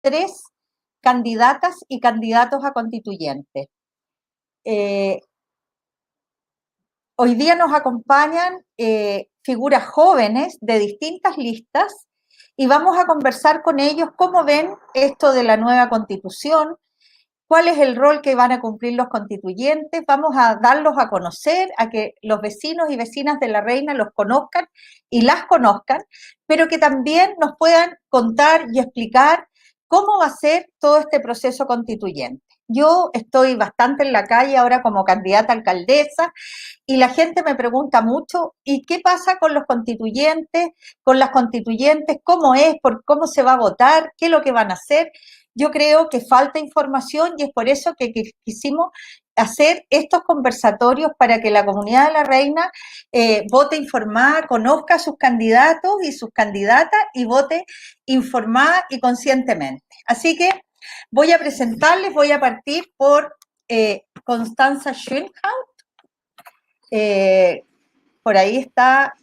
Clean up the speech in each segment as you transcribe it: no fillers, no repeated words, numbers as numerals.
3 candidatas y candidatos a constituyentes. Hoy día nos acompañan figuras jóvenes de distintas listas y vamos a conversar con ellos cómo ven esto de la nueva constitución, cuál es el rol que van a cumplir los constituyentes, vamos a darlos a conocer, a que los vecinos y vecinas de La Reina los conozcan y las conozcan, pero que también nos puedan contar y explicar cómo va a ser todo este proceso constituyente. Yo estoy bastante en la calle ahora como candidata a alcaldesa y la gente me pregunta mucho, ¿y qué pasa con los constituyentes, con las constituyentes? ¿Cómo es? ¿Cómo se va a votar? ¿Qué es lo que van a hacer? Yo creo que falta información y es por eso que quisimos hacer estos conversatorios para que la comunidad de La Reina vote informada, conozca a sus candidatos y sus candidatas y vote informada y conscientemente. Así que voy a presentarles, voy a partir por Constanza Schönhaut. Por ahí está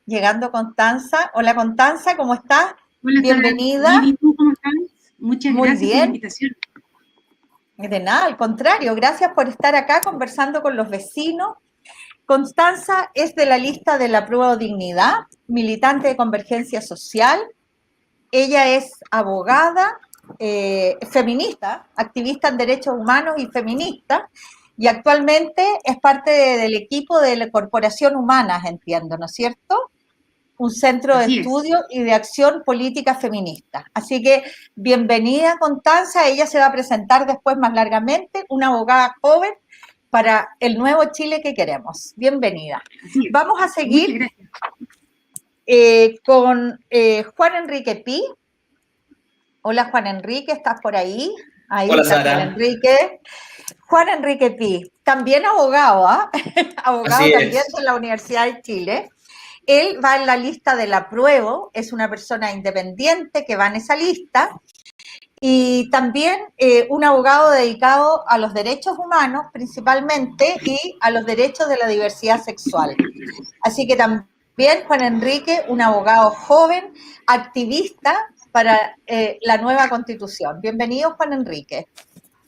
llegando Constanza. Hola Constanza, ¿cómo estás? Hola, bienvenida. ¿Y tú cómo estás? Muchas gracias por la invitación. De nada, al contrario, gracias por estar acá conversando con los vecinos. Constanza es de la lista de la Prueba Dignidad, militante de Convergencia Social. Ella es abogada, feminista, activista en derechos humanos y feminista, y actualmente es parte del equipo de la Corporación Humanas, entiendo, ¿no es cierto? Un centro de estudio y de acción política feminista. Así que bienvenida, Constanza. Ella se va a presentar después más largamente, una abogada joven para el nuevo Chile que queremos. Bienvenida. Vamos a seguir con Juan Enrique Pi. Hola, Juan Enrique, ¿estás por ahí? Ahí Hola, está Sara. Juan Enrique. Juan Enrique Pi, también abogado, abogado también de la Universidad de Chile. Él va en la lista del apruebo, es una persona independiente que va en esa lista, y también un abogado dedicado a los derechos humanos principalmente y a los derechos de la diversidad sexual. Así que también Juan Enrique, un abogado joven, activista para la nueva Constitución. Bienvenido, Juan Enrique.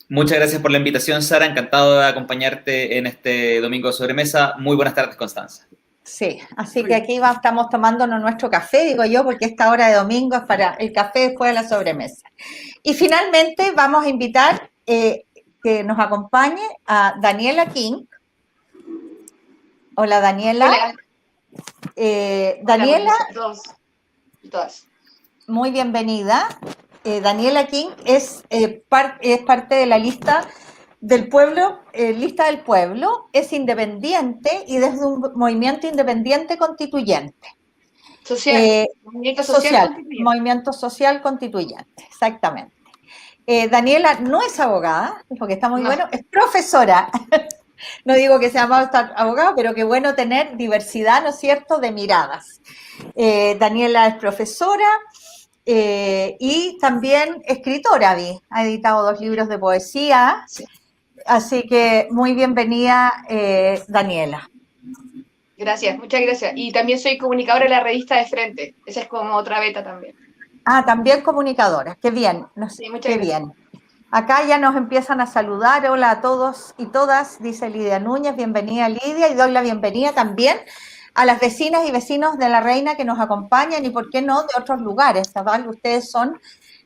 Muchas gracias por la invitación, Sara. Encantado de acompañarte en este domingo de sobremesa. Muy buenas tardes, Constanza. Sí, así que aquí estamos tomándonos nuestro café, digo yo, porque esta hora de domingo es para el café después de la sobremesa. Y finalmente vamos a invitar que nos acompañe a Daniela King. Hola, Daniela. Hola. Daniela. Hola, todas. Muy bienvenida. Daniela King es parte de la lista del pueblo, lista del pueblo, es independiente y desde un movimiento independiente constituyente. Movimiento social constituyente, exactamente. Daniela no es abogada, porque está muy bueno, es profesora. No digo que sea malo estar abogado, pero qué bueno tener diversidad, ¿no es cierto?, de miradas. Daniela es profesora y también escritora, ha editado 2 libros de poesía. Sí. Así que muy bienvenida, Daniela. Gracias, muchas gracias. Y también soy comunicadora de la revista De Frente. Esa es como otra beta también. También comunicadora. Qué bien. Sí, muchas qué gracias. Bien. Acá ya nos empiezan a saludar. Hola a todos y todas, dice Lidia Núñez. Bienvenida, Lidia. Y doy la bienvenida también a las vecinas y vecinos de La Reina que nos acompañan y, por qué no, de otros lugares. ¿Sabes? Ustedes son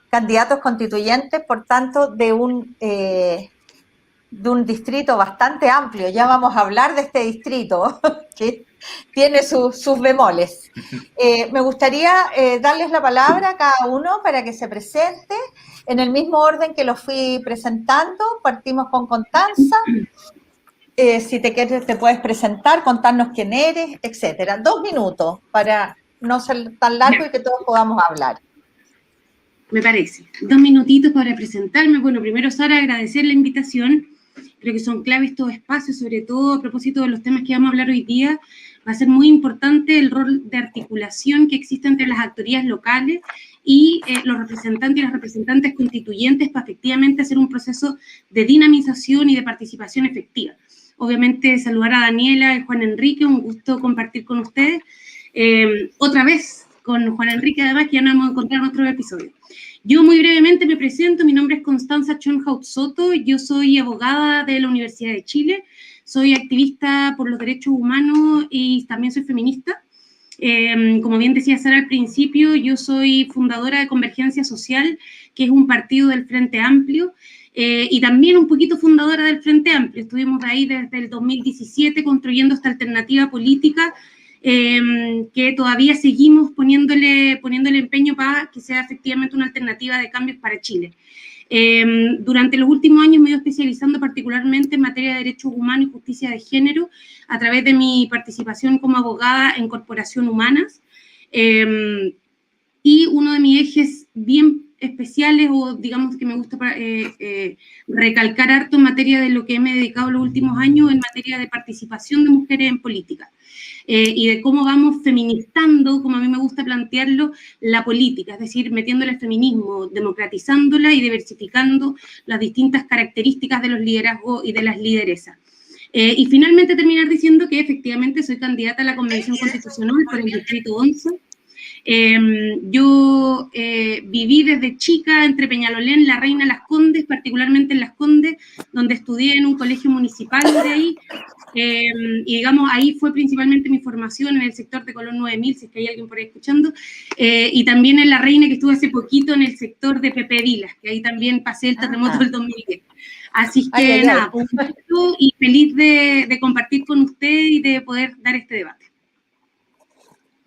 candidatos constituyentes, por tanto, de un distrito bastante amplio. Ya vamos a hablar de este distrito, que tiene sus bemoles. Me gustaría darles la palabra a cada uno para que se presente en el mismo orden que lo fui presentando. Partimos con Constanza. Si te quieres, te puedes presentar, contarnos quién eres, etcétera. 2 minutos para no ser tan largo y que todos podamos hablar. Me parece. 2 minutitos para presentarme. Bueno, primero, Sara, agradecer la invitación. Creo que son claves estos espacios, sobre todo a propósito de los temas que vamos a hablar hoy día. Va a ser muy importante el rol de articulación que existe entre las autoridades locales y los representantes y las representantes constituyentes para efectivamente hacer un proceso de dinamización y de participación efectiva. Obviamente, saludar a Daniela y Juan Enrique, un gusto compartir con ustedes. Otra vez con Juan Enrique, además, que ya nos hemos encontrado en otro episodio. Yo muy brevemente me presento, mi nombre es Constanza Schoenhout Soto, yo soy abogada de la Universidad de Chile, soy activista por los derechos humanos y también soy feminista. Como bien decía Sara al principio, yo soy fundadora de Convergencia Social, que es un partido del Frente Amplio, y también un poquito fundadora del Frente Amplio. Estuvimos ahí desde el 2017 construyendo esta alternativa política que todavía seguimos poniéndole empeño para que sea efectivamente una alternativa de cambios para Chile. Durante los últimos años me he ido especializando particularmente en materia de derechos humanos y justicia de género a través de mi participación como abogada en Corporación Humanas. Y uno de mis ejes bien especiales, o digamos que me gusta recalcar harto en materia de lo que me he dedicado los últimos años, en materia de participación de mujeres en política. Y de cómo vamos feminizando, como a mí me gusta plantearlo, la política, es decir, metiéndole el feminismo, democratizándola y diversificando las distintas características de los liderazgos y de las lideresas. Y finalmente terminar diciendo que efectivamente soy candidata a la Convención Constitucional por el Distrito 11. Yo viví desde chica entre Peñalolén, La Reina, Las Condes, particularmente en Las Condes, donde estudié en un colegio municipal de ahí, y digamos, ahí fue principalmente mi formación en el sector de Colón 9000, si es que hay alguien por ahí escuchando, y también en La Reina, que estuve hace poquito en el sector de Pepe Vilas, que ahí también pasé el terremoto del 2010. Así que nada, un gusto y feliz de compartir con usted y de poder dar este debate.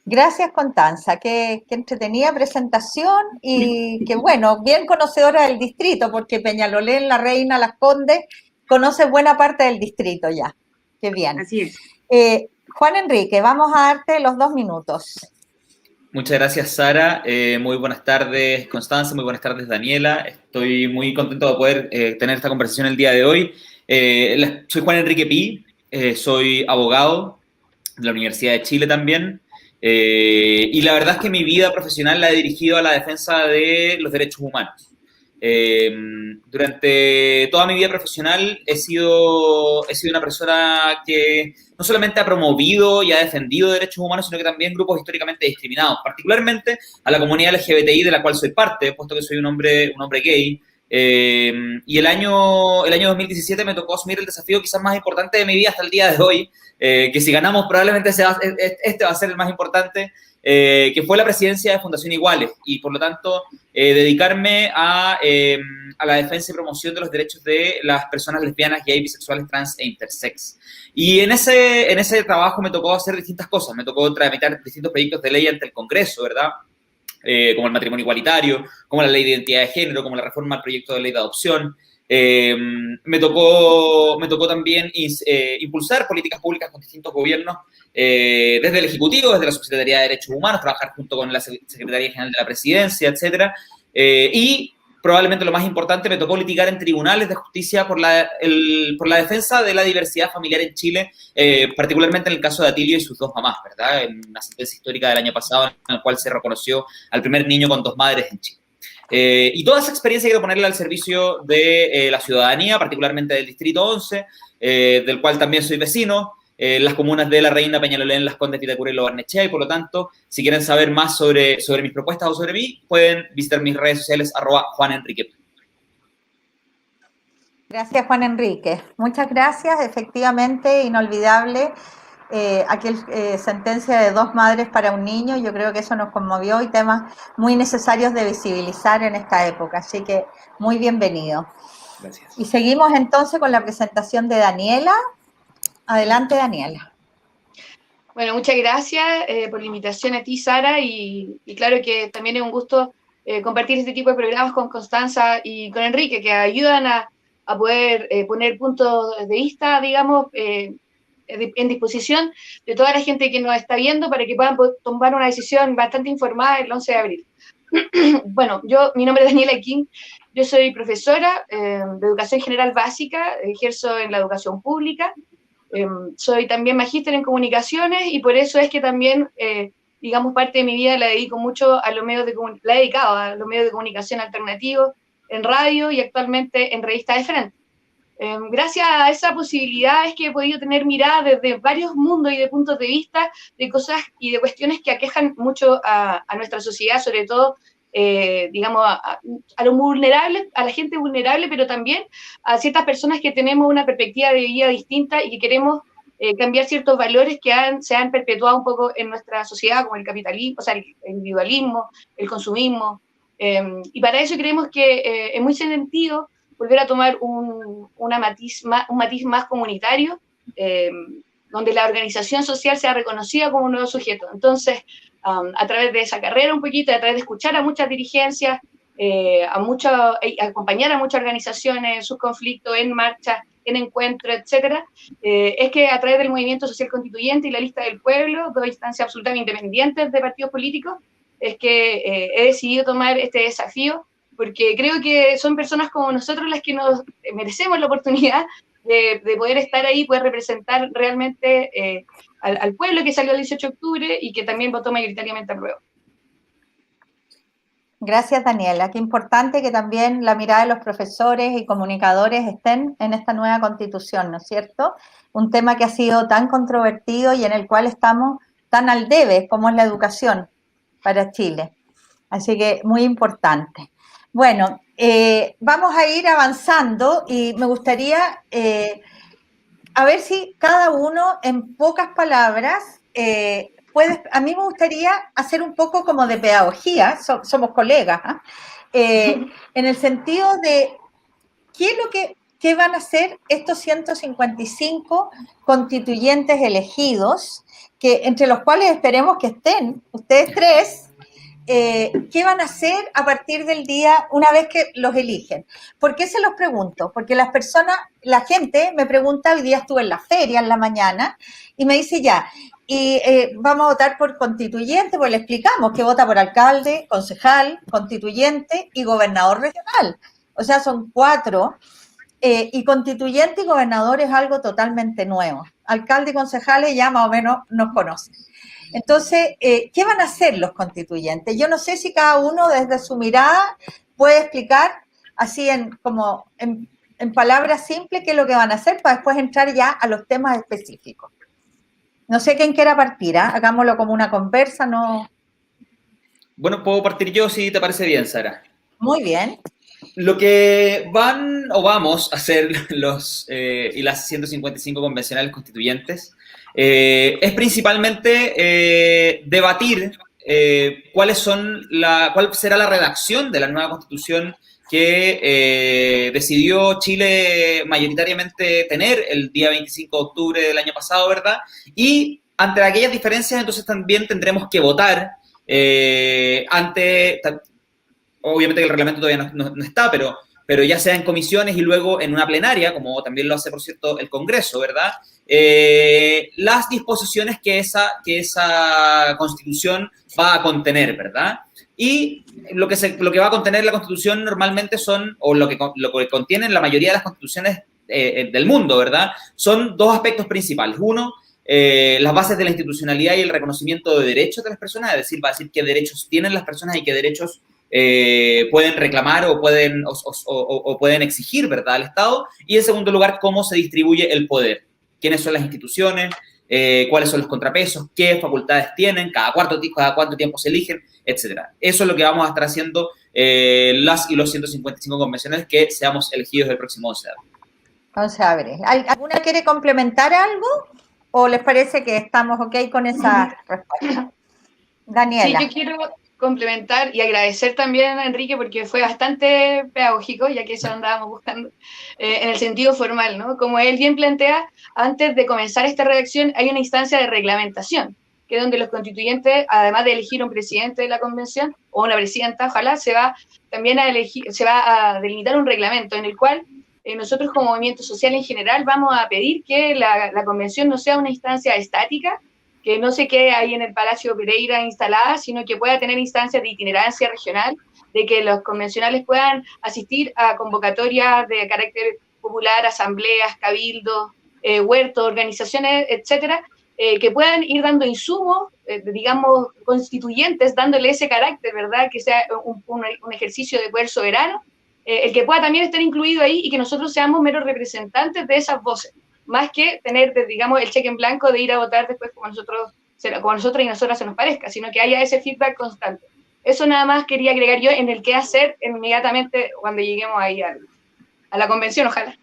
Gracias, Constanza. Qué entretenida presentación y que, bueno, bien conocedora del distrito, porque Peñalolén, La Reina, Las Condes, conoce buena parte del distrito ya. Qué bien. Así es. Juan Enrique, vamos a darte los 2 minutos. Muchas gracias, Sara. Muy buenas tardes, Constanza. Muy buenas tardes, Daniela. Estoy muy contento de poder tener esta conversación el día de hoy. Soy Juan Enrique Pi, soy abogado de la Universidad de Chile también. Y la verdad es que mi vida profesional la he dirigido a la defensa de los derechos humanos. Durante toda mi vida profesional he sido una persona que no solamente ha promovido y ha defendido derechos humanos, sino que también grupos históricamente discriminados, particularmente a la comunidad LGBTI de la cual soy parte, puesto que soy un hombre gay. Y el año 2017 me tocó asumir el desafío quizás más importante de mi vida hasta el día de hoy, que si ganamos probablemente este va a ser el más importante, que fue la presidencia de Fundación Iguales, y por lo tanto dedicarme a la defensa y promoción de los derechos de las personas lesbianas, gay, bisexuales, trans e intersex. Y en ese trabajo me tocó hacer distintas cosas, me tocó tramitar distintos proyectos de ley ante el Congreso, ¿verdad? Como el matrimonio igualitario, como la ley de identidad de género, como la reforma al proyecto de ley de adopción. Me tocó también impulsar políticas públicas con distintos gobiernos, desde el Ejecutivo, desde la Subsecretaría de Derechos Humanos, trabajar junto con la Secretaría General de la Presidencia, etc. Y probablemente lo más importante, me tocó litigar en tribunales de justicia por la defensa de la diversidad familiar en Chile, particularmente en el caso de Atilio y sus 2 mamás, ¿verdad? En una sentencia histórica del año pasado en la cual se reconoció al primer niño con 2 madres en Chile. Y toda esa experiencia quiero ponerla al servicio de la ciudadanía, particularmente del Distrito 11, del cual también soy vecino, las comunas de La Reina, Peñalolén, Las Condes, Vitacura y Lo Barnechea, y por lo tanto, si quieren saber más sobre mis propuestas o sobre mí, pueden visitar mis redes sociales, @JuanEnrique. Gracias, Juan Enrique. Muchas gracias. Efectivamente, inolvidable aquel sentencia de 2 madres para un niño. Yo creo que eso nos conmovió y temas muy necesarios de visibilizar en esta época. Así que muy bienvenido. Gracias. Y seguimos entonces con la presentación de Daniela. Adelante, Daniela. Bueno, muchas gracias por la invitación a ti, Sara, y claro que también es un gusto compartir este tipo de programas con Constanza y con Enrique, que ayudan a poder poner puntos de vista, digamos, en disposición de toda la gente que nos está viendo para que puedan tomar una decisión bastante informada el 11 de abril. Bueno, mi nombre es Daniela King, yo soy profesora de educación general básica, ejerzo en la educación pública, soy también magíster en comunicaciones y por eso es que también, digamos, parte de mi vida la dedico mucho a los medios la he dedicado a los medios de comunicación alternativos, en radio y actualmente en Revista de Frente. Gracias a esa posibilidad es que he podido tener miradas desde varios mundos y de puntos de vista de cosas y de cuestiones que aquejan mucho a nuestra sociedad, sobre todo digamos, a los vulnerables, a la gente vulnerable, pero también a ciertas personas que tenemos una perspectiva de vida distinta y que queremos cambiar ciertos valores que se han perpetuado un poco en nuestra sociedad, como el capitalismo, o sea, el individualismo, el consumismo, y para eso creemos que es muy sentido volver a tomar un matiz más comunitario, donde la organización social sea reconocida como un nuevo sujeto. Entonces, a través de esa carrera un poquito, a través de escuchar a muchas dirigencias, acompañar a muchas organizaciones en sus conflictos, en marchas, en encuentros, etcétera, es que a través del movimiento social constituyente y la lista del pueblo, dos instancias absolutamente independientes de partidos políticos, es que he decidido tomar este desafío, porque creo que son personas como nosotros las que nos merecemos la oportunidad de poder estar ahí, poder representar realmente al pueblo que salió el 18 de octubre y que también votó mayoritariamente a prueba. Gracias, Daniela. Qué importante que también la mirada de los profesores y comunicadores estén en esta nueva constitución, ¿no es cierto? Un tema que ha sido tan controvertido y en el cual estamos tan al debe como es la educación para Chile. Así que muy importante. Bueno, vamos a ir avanzando y me gustaría a ver si cada uno en pocas palabras a mí me gustaría hacer un poco como de pedagogía, somos colegas, en el sentido de qué van a hacer estos 155 constituyentes elegidos, que entre los cuales esperemos que estén ustedes tres. ¿Qué van a hacer a partir del día, una vez que los eligen? ¿Por qué se los pregunto? Porque la gente me pregunta, hoy día estuve en la feria en la mañana, y me dice vamos a votar por constituyente, pues le explicamos que vota por alcalde, concejal, constituyente y gobernador regional. O sea, son 4, y constituyente y gobernador es algo totalmente nuevo. Alcalde y concejales ya más o menos nos conocen. Entonces, ¿qué van a hacer los constituyentes? Yo no sé si cada uno desde su mirada puede explicar así en palabras simples qué es lo que van a hacer para después entrar ya a los temas específicos. No sé quién quiera partir, hagámoslo como una conversa, ¿no? Bueno, puedo partir yo si te parece bien, Sara. Muy bien. Lo que van o vamos a hacer los y las 155 convencionales constituyentes es principalmente debatir cuál será la redacción de la nueva constitución que decidió Chile mayoritariamente tener el día 25 de octubre del año pasado, ¿verdad? Y ante aquellas diferencias, entonces también tendremos que votar obviamente que el reglamento todavía no está, pero ya sea en comisiones y luego en una plenaria, como también lo hace, por cierto, el Congreso, ¿verdad? Las disposiciones que esa Constitución va a contener, ¿verdad? Y lo que va a contener la Constitución normalmente o lo que contienen la mayoría de las constituciones del mundo, ¿verdad? Son 2 aspectos principales. Uno, las bases de la institucionalidad y el reconocimiento de derechos de las personas, es decir, va a decir qué derechos tienen las personas y qué derechos pueden reclamar o pueden exigir, ¿verdad?, al Estado. Y en segundo lugar, cómo se distribuye el poder, quiénes son las instituciones, cuáles son los contrapesos, qué facultades tienen, cada cuánto tiempo se eligen, etcétera. Eso es lo que vamos a estar haciendo las y los 155 convencionales que seamos elegidos el próximo 11 de abril. 11 de abril. ¿Alguna quiere complementar algo o les parece que estamos ok con esa respuesta? Daniela. Sí, yo quiero complementar y agradecer también a Enrique porque fue bastante pedagógico, ya que eso andábamos buscando, en el sentido formal, ¿no? Como él bien plantea, antes de comenzar esta redacción hay una instancia de reglamentación, que es donde los constituyentes, además de elegir un presidente de la convención, o una presidenta, ojalá, se va a delimitar un reglamento en el cual nosotros como movimiento social en general vamos a pedir que la convención no sea una instancia estática, que no se quede ahí en el Palacio Pereira instalada, sino que pueda tener instancias de itinerancia regional, de que los convencionales puedan asistir a convocatorias de carácter popular, asambleas, cabildos, huertos, organizaciones, etcétera, que puedan ir dando insumos, digamos, constituyentes, dándole ese carácter, ¿verdad?, que sea un ejercicio de poder soberano, el que pueda también estar incluido ahí y que nosotros seamos meros representantes de esas voces, más que tener, digamos, el cheque en blanco de ir a votar después como a nosotros y nosotras se nos parezca, sino que haya ese feedback constante. Eso nada más quería agregar yo en el qué hacer inmediatamente cuando lleguemos ahí a la convención, ojalá.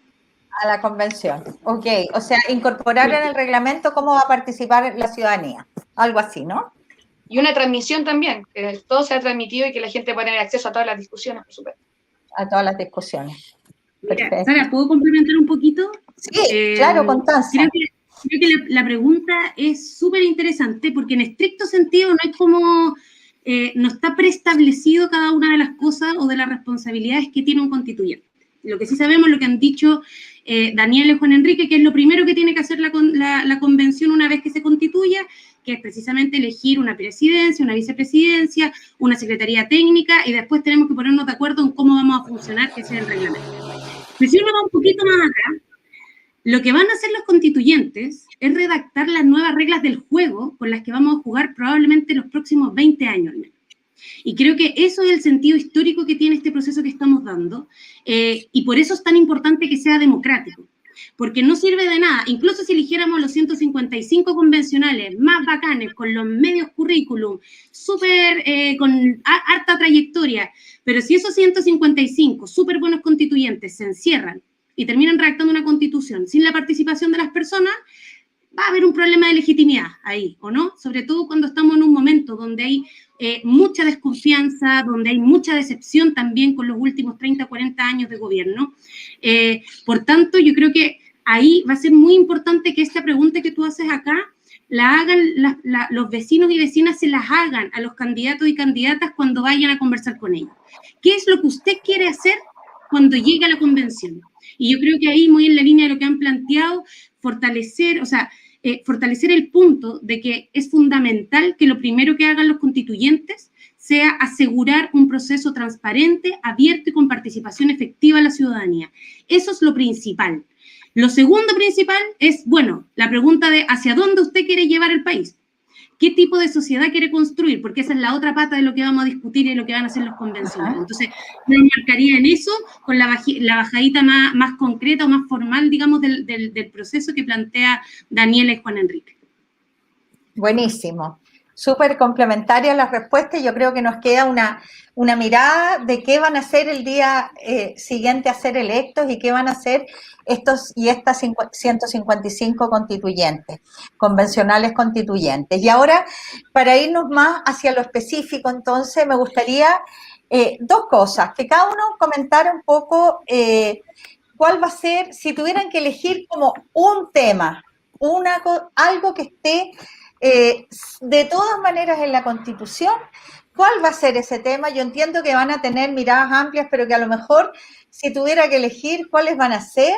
A la convención, ok. O sea, incorporar en el reglamento cómo va a participar la ciudadanía, algo así, ¿no? Y una transmisión también, que todo sea transmitido y que la gente pueda tener acceso a todas las discusiones, por supuesto. A todas las discusiones. Mira, Sara, ¿puedo complementar un poquito? Sí, claro, Constanza. Creo que la pregunta es súper interesante porque en estricto sentido no es como, no está preestablecido cada una de las cosas o de las responsabilidades que tiene un constituyente. Lo que sí sabemos, lo que han dicho Daniela y Juan Enrique, que es lo primero que tiene que hacer la convención una vez que se constituya, que es precisamente elegir una presidencia, una vicepresidencia, una secretaría técnica, y después tenemos que ponernos de acuerdo en cómo vamos a funcionar, que sea el reglamento. Pero si uno va un poquito más acá, lo que van a hacer los constituyentes es redactar las nuevas reglas del juego con las que vamos a jugar probablemente los próximos 20 años. Y creo que eso es el sentido histórico que tiene este proceso que estamos dando, y por eso es tan importante que sea democrático. Porque no sirve de nada, incluso si eligiéramos los 155 convencionales más bacanes, con los medios currículum, súper, con harta trayectoria, pero si esos 155 súper buenos constituyentes se encierran y terminan redactando una constitución sin la participación de las personas, va a haber un problema de legitimidad ahí, ¿o no? Sobre todo cuando estamos en un momento donde hay mucha desconfianza, donde hay mucha decepción también con los últimos 30, 40 años de gobierno. Por tanto, yo creo que ahí va a ser muy importante que esta pregunta que tú haces acá la hagan los vecinos y vecinas, se las hagan a los candidatos y candidatas cuando vayan a conversar con ellos. ¿Qué es lo que usted quiere hacer cuando llegue a la convención? Y yo creo que ahí, muy en la línea de lo que han planteado, fortalecer el punto de que es fundamental que lo primero que hagan los constituyentes sea asegurar un proceso transparente, abierto y con participación efectiva de la ciudadanía. Eso es lo principal. Lo segundo principal es, bueno, la pregunta de hacia dónde usted quiere llevar el país. ¿Qué tipo de sociedad quiere construir? Porque esa es la otra pata de lo que vamos a discutir y lo que van a hacer los convencionales. Entonces, me enmarcaría en eso, con la bajadita más concreta o más formal, digamos, del proceso que plantea Daniela y Juan Enrique. Buenísimo. Súper complementaria la respuesta, y yo creo que nos queda una mirada de qué van a hacer el día siguiente a ser electos y qué van a hacer estos y estas 155 constituyentes, convencionales constituyentes. Y ahora, para irnos más hacia lo específico, entonces, me gustaría dos cosas, que cada uno comentara un poco cuál va a ser, si tuvieran que elegir como un tema, algo que esté de todas maneras en la Constitución, ¿cuál va a ser ese tema? Yo entiendo que van a tener miradas amplias, pero que a lo mejor, si tuviera que elegir, ¿cuáles van a ser?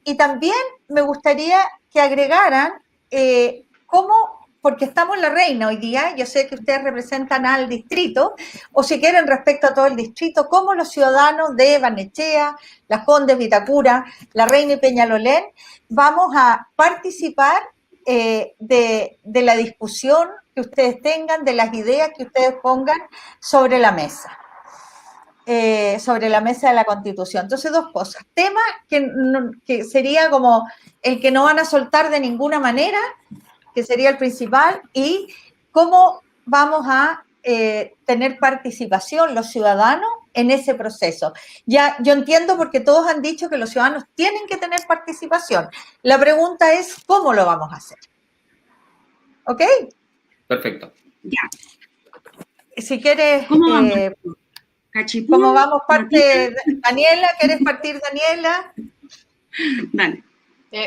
Y también me gustaría que agregaran cómo, porque estamos en La Reina hoy día, yo sé que ustedes representan al distrito, o si quieren respecto a todo el distrito, cómo los ciudadanos de Barnechea, Las Condes, Vitacura, La Reina y Peñalolén vamos a participar de la discusión que ustedes tengan, de las ideas que ustedes pongan sobre la mesa de la Constitución. Entonces, dos cosas. Tema que sería como el que no van a soltar de ninguna manera, que sería el principal, y cómo vamos a tener participación los ciudadanos en ese proceso. Ya, yo entiendo porque todos han dicho que los ciudadanos tienen que tener participación. La pregunta es, ¿cómo lo vamos a hacer? ¿Ok? Perfecto. Ya. Si quieres... ¿Cómo vamos? ¿Cómo vamos? Parte Daniela, ¿quieres partir, Daniela? Dale.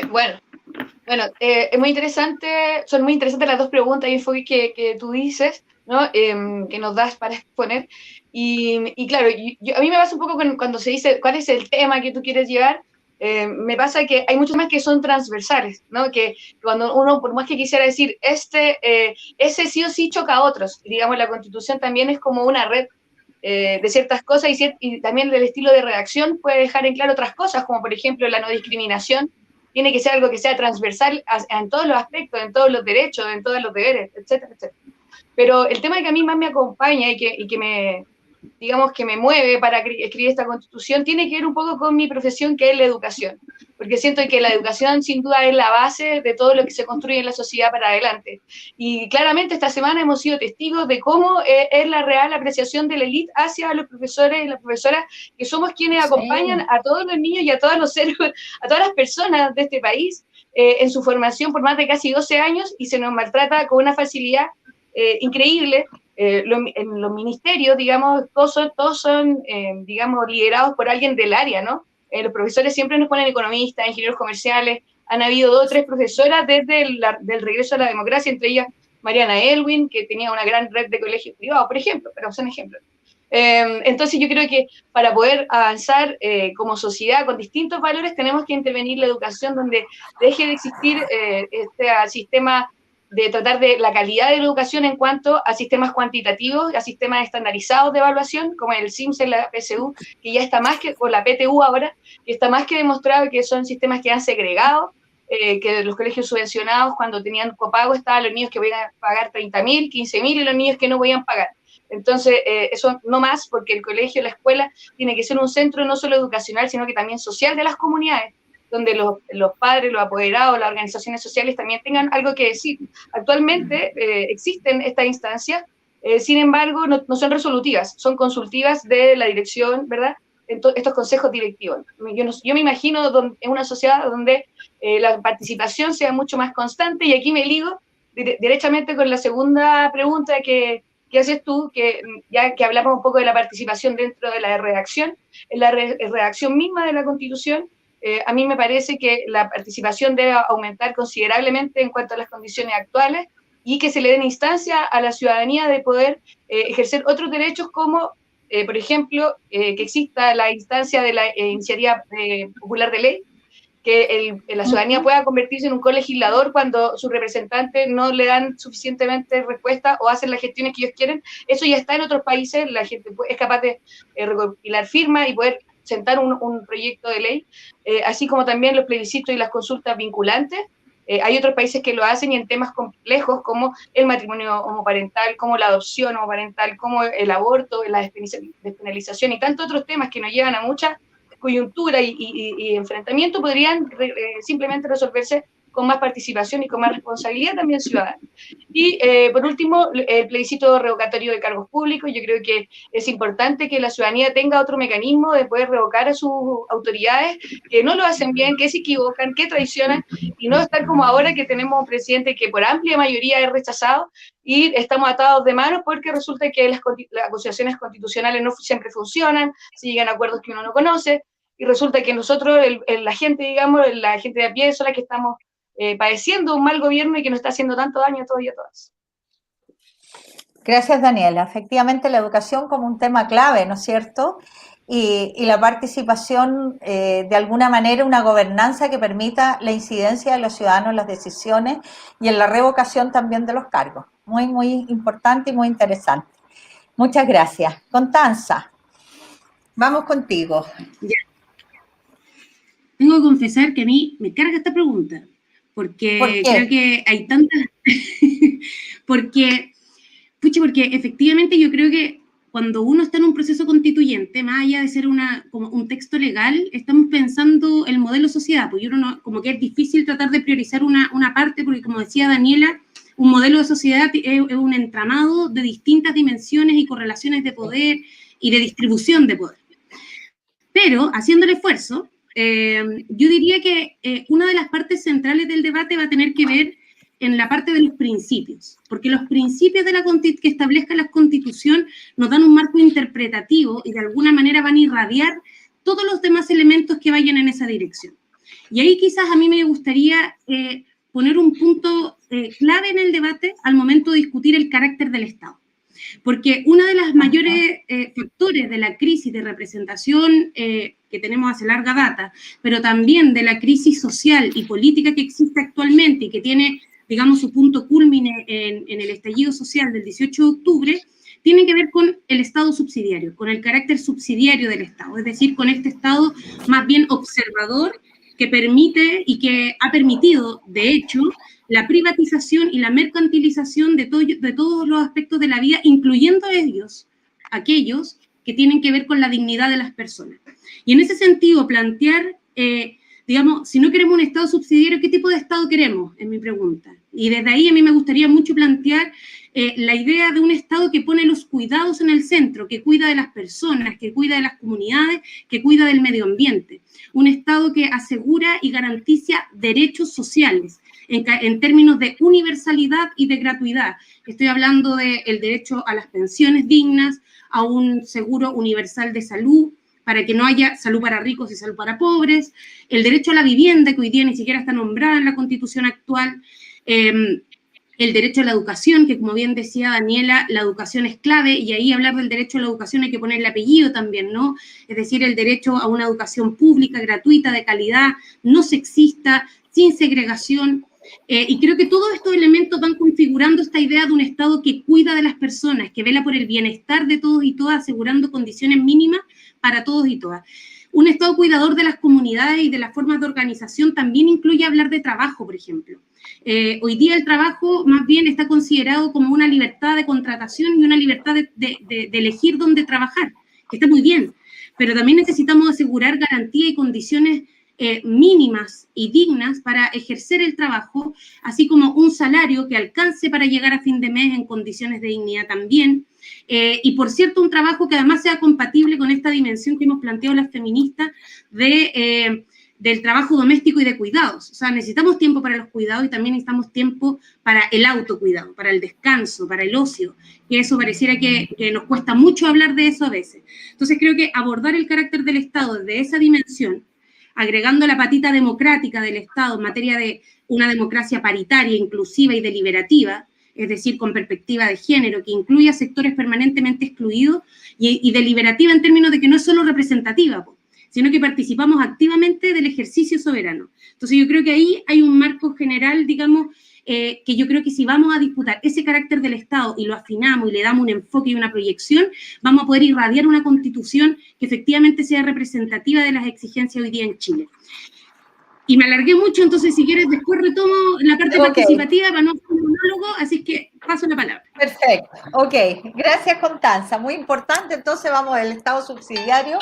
Bueno, es muy interesante, son muy interesantes las dos preguntas y enfoques que tú dices, ¿no? Que nos das para exponer. Y claro, a mí me pasa un poco cuando se dice cuál es el tema que tú quieres llevar, me pasa que hay muchos más que son transversales, ¿no? Que cuando uno, por más que quisiera decir, ese sí o sí choca a otros, digamos, la Constitución también es como una red de ciertas cosas y también el estilo de redacción puede dejar en claro otras cosas, como por ejemplo la no discriminación, tiene que ser algo que sea transversal en todos los aspectos, en todos los derechos, en todos los deberes, etcétera, etcétera. Pero el tema que a mí más me acompaña y que me, digamos, que me mueve para escribir esta Constitución tiene que ver un poco con mi profesión, que es la educación. porque siento que la educación sin duda es la base de todo lo que se construye en la sociedad para adelante. Y claramente esta semana hemos sido testigos de cómo es la real apreciación de la élite hacia los profesores y las profesoras, que somos quienes acompañan a todos los niños y a todos los seres, a todas las personas de este país en su formación por más de casi 12 años, y se nos maltrata con una facilidad increíble. En los ministerios, digamos, todos son digamos, liderados por alguien del área, ¿no? Los profesores siempre nos ponen economistas, ingenieros comerciales. Han habido 2 o 3 profesoras desde del regreso a la democracia, entre ellas Mariana Elwin, que tenía una gran red de colegios privados, por ejemplo, pero son ejemplos. Entonces yo creo que para poder avanzar como sociedad con distintos valores tenemos que intervenir la educación, donde deje de existir este sistema de tratar de la calidad de la educación en cuanto a sistemas cuantitativos, a sistemas estandarizados de evaluación, como el SIMS en la PSU, que ya está más que, o la PTU ahora, que está más que demostrado que son sistemas que han segregado, que los colegios subvencionados, cuando tenían copago, estaban los niños que podían pagar 30.000, 15.000, y los niños que no podían pagar. Entonces, eso no más, porque el colegio, la escuela, tiene que ser un centro no solo educacional, sino que también social de las comunidades, donde los padres, los apoderados, las organizaciones sociales también tengan algo que decir. Actualmente existen estas instancias, sin embargo, no son resolutivas, son consultivas de la dirección, ¿verdad? Estos consejos directivos. Yo me imagino en una sociedad donde la participación sea mucho más constante, y aquí me ligo derechamente con la segunda pregunta que haces tú, que ya que hablamos un poco de la participación dentro de la redacción, en la redacción misma de la Constitución. A mí me parece que la participación debe aumentar considerablemente en cuanto a las condiciones actuales, y que se le den instancia a la ciudadanía de poder ejercer otros derechos, como, por ejemplo, que exista la instancia de la iniciativa popular de ley, que la ciudadanía pueda convertirse en un colegislador cuando sus representantes no le dan suficientemente respuesta o hacen las gestiones que ellos quieren. Eso ya está en otros países, la gente es capaz de recopilar firmas y poder sentar un proyecto de ley, así como también los plebiscitos y las consultas vinculantes. Hay otros países que lo hacen, y en temas complejos como el matrimonio homoparental, como la adopción homoparental, como el aborto, la despenalización y tantos otros temas que nos llevan a mucha coyuntura y enfrentamiento, podrían simplemente resolverse con más participación y con más responsabilidad también ciudadana. Y por último, el plebiscito revocatorio de cargos públicos. Yo creo que es importante que la ciudadanía tenga otro mecanismo de poder revocar a sus autoridades que no lo hacen bien, que se equivocan, que traicionan, y no estar como ahora, que tenemos un presidente que por amplia mayoría es rechazado, y estamos atados de manos porque resulta que las acusaciones constitucionales no siempre funcionan, se llegan a acuerdos que uno no conoce, y resulta que nosotros, la gente, digamos, la gente de a pie, son las que estamos padeciendo un mal gobierno y que nos está haciendo tanto daño a todos y a todas. Gracias, Daniela. Efectivamente, la educación como un tema clave, ¿no es cierto? Y la participación, de alguna manera, una gobernanza que permita la incidencia de los ciudadanos en las decisiones y en la revocación también de los cargos. Muy, muy importante y muy interesante. Muchas gracias. Constanza, vamos contigo. Ya. Tengo que confesar que a mí me carga esta pregunta, porque creo que hay tantas... porque efectivamente yo creo que cuando uno está en un proceso constituyente, más allá de ser como un texto legal, estamos pensando el modelo sociedad, porque uno no, como que es difícil tratar de priorizar una parte, porque como decía Daniela, un modelo de sociedad es un entramado de distintas dimensiones y correlaciones de poder y de distribución de poder. Pero, haciendo el esfuerzo, yo diría que una de las partes centrales del debate va a tener que ver en la parte de los principios, porque los principios de que establezca la Constitución nos dan un marco interpretativo y de alguna manera van a irradiar todos los demás elementos que vayan en esa dirección. Y ahí quizás a mí me gustaría poner un punto clave en el debate al momento de discutir el carácter del Estado. Porque uno de los mayores factores de la crisis de representación que tenemos hace larga data, pero también de la crisis social y política que existe actualmente y que tiene, digamos, su punto cúlmine en el estallido social del 18 de octubre, tiene que ver con el Estado subsidiario, con el carácter subsidiario del Estado, es decir, con este Estado más bien observador que permite y que ha permitido, de hecho, la privatización y la mercantilización de todos los aspectos de la vida, incluyendo aquellos que tienen que ver con la dignidad de las personas. Y en ese sentido, plantear, digamos, si no queremos un Estado subsidiario, ¿qué tipo de Estado queremos? Es mi pregunta. Y desde ahí a mí me gustaría mucho plantear la idea de un Estado que pone los cuidados en el centro, que cuida de las personas, que cuida de las comunidades, que cuida del medio ambiente. Un Estado que asegura y garantiza derechos sociales en términos de universalidad y de gratuidad. Estoy hablando del derecho a las pensiones dignas, a un seguro universal de salud, para que no haya salud para ricos y salud para pobres, el derecho a la vivienda, que hoy día ni siquiera está nombrada en la Constitución actual, el derecho a la educación, que como bien decía Daniela, la educación es clave, y ahí hablar del derecho a la educación hay que ponerle apellido también, ¿no? Es decir, el derecho a una educación pública, gratuita, de calidad, no sexista, sin segregación, y creo que todos estos elementos van configurando esta idea de un Estado que cuida de las personas, que vela por el bienestar de todos y todas, asegurando condiciones mínimas para todos y todas. Un Estado cuidador de las comunidades y de las formas de organización también incluye hablar de trabajo, por ejemplo. Hoy día el trabajo más bien está considerado como una libertad de contratación y una libertad de elegir dónde trabajar, que está muy bien, pero también necesitamos asegurar garantías y condiciones mínimas y dignas para ejercer el trabajo, así como un salario que alcance para llegar a fin de mes en condiciones de dignidad también, y por cierto un trabajo que además sea compatible con esta dimensión que hemos planteado las feministas del trabajo doméstico y de cuidados. O sea, necesitamos tiempo para los cuidados y también necesitamos tiempo para el autocuidado, para el descanso, para el ocio, que eso pareciera que nos cuesta mucho hablar de eso a veces. Entonces creo que abordar el carácter del Estado desde esa dimensión, agregando la patita democrática del Estado en materia de una democracia paritaria, inclusiva y deliberativa, es decir, con perspectiva de género, que incluya a sectores permanentemente excluidos y deliberativa en términos de que no es solo representativa, sino que participamos activamente del ejercicio soberano. Entonces yo creo que ahí hay un marco general, digamos, que yo creo que si vamos a disputar ese carácter del Estado y lo afinamos y le damos un enfoque y una proyección, vamos a poder irradiar una constitución que efectivamente sea representativa de las exigencias hoy día en Chile. Y me alargué mucho, entonces si quieres después retomo la parte participativa para no hacer un monólogo, así que paso la palabra. Perfecto, ok. Gracias, Constanza. Muy importante, entonces vamos del Estado subsidiario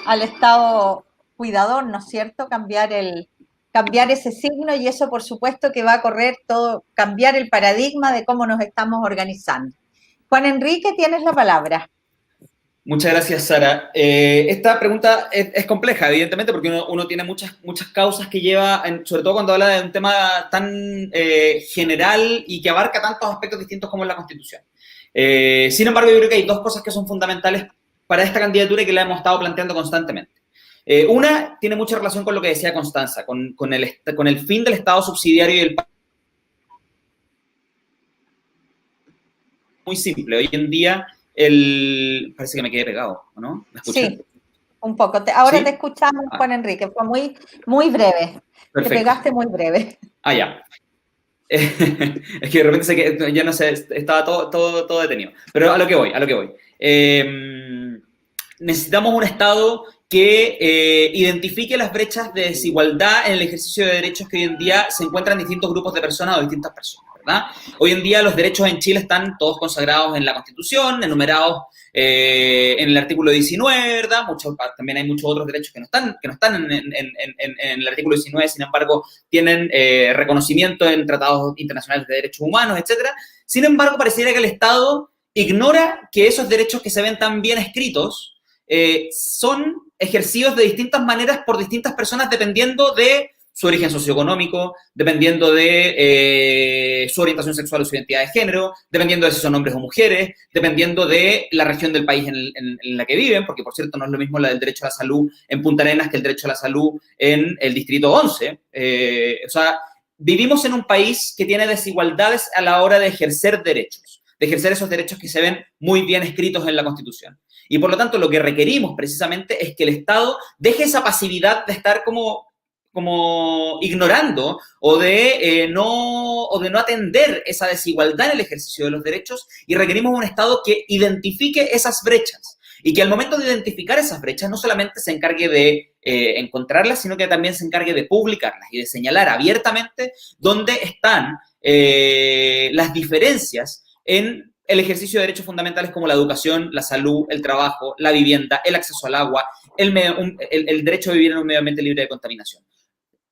al Estado cuidador, ¿no es cierto? Cambiar ese signo, y eso por supuesto que va a correr todo, cambiar el paradigma de cómo nos estamos organizando. Juan Enrique, tienes la palabra. Muchas gracias, Sara. Esta pregunta es compleja, evidentemente, porque uno tiene muchas causas que lleva, sobre todo cuando habla de un tema tan general y que abarca tantos aspectos distintos como es la Constitución. Sin embargo, yo creo que hay dos cosas que son fundamentales para esta candidatura y que la hemos estado planteando constantemente. Una tiene mucha relación con lo que decía Constanza, con el fin del Estado subsidiario y el... Muy simple, hoy en día... Parece que me quedé pegado, ¿no? ¿Me escuchan? Sí, un poco. Ahora ¿Sí? te escuchamos, Juan Enrique. Fue muy breve. Perfecto. Te pegaste muy breve. Ah, ya. Es que de repente sé que, ya no sé, estaba todo detenido. Pero a lo que voy. Necesitamos un Estado que identifique las brechas de desigualdad en el ejercicio de derechos que hoy en día se encuentran en distintos grupos de personas o distintas personas. ¿verdad? Hoy en día los derechos en Chile están todos consagrados en la Constitución, enumerados en el artículo 19, ¿verdad? También hay muchos otros derechos que no están en el artículo 19, sin embargo, tienen reconocimiento en tratados internacionales de derechos humanos, etc. Sin embargo, pareciera que el Estado ignora que esos derechos que se ven tan bien escritos son ejercidos de distintas maneras por distintas personas dependiendo de su origen socioeconómico, dependiendo de su orientación sexual o su identidad de género, dependiendo de si son hombres o mujeres, dependiendo de la región del país en la que viven, porque, por cierto, no es lo mismo la del derecho a la salud en Punta Arenas que el derecho a la salud en el Distrito 11. O sea, vivimos en un país que tiene desigualdades a la hora de ejercer derechos, de ejercer esos derechos que se ven muy bien escritos en la Constitución. Y, por lo tanto, lo que requerimos, precisamente, es que el Estado deje esa pasividad de estar como ignorando o de no atender esa desigualdad en el ejercicio de los derechos, y requerimos un Estado que identifique esas brechas y que al momento de identificar esas brechas no solamente se encargue de encontrarlas, sino que también se encargue de publicarlas y de señalar abiertamente dónde están las diferencias en el ejercicio de derechos fundamentales como la educación, la salud, el trabajo, la vivienda, el acceso al agua, el derecho a vivir en un medio ambiente libre de contaminación.